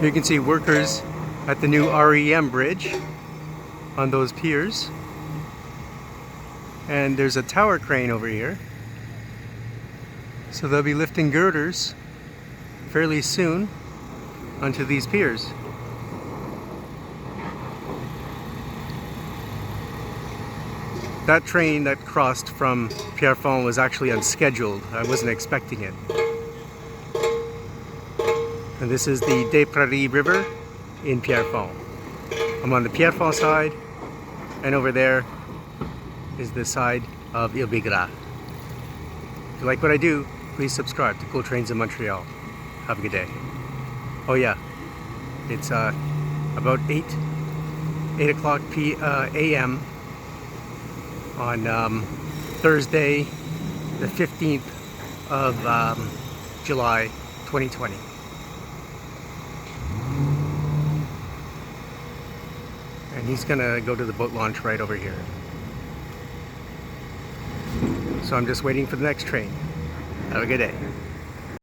You can see workers at the new REM bridge on those piers. And there's a tower crane over here. So they'll be lifting girders fairly soon onto these piers. That train that crossed from Pierrefonds was actually unscheduled. I wasn't expecting it. And this is the Des Prairie River in Pierrefonds. I'm on the Pierrefonds side, and over there is the side of Ile Bigra. If you like what I do, please subscribe to Cool Trains in Montreal. Have a good day. Oh yeah, it's about 8 o'clock a.m. on Thursday, the 15th of July, 2020. And he's gonna go to the boat launch right over here. So I'm just waiting for the next train. Have a good day.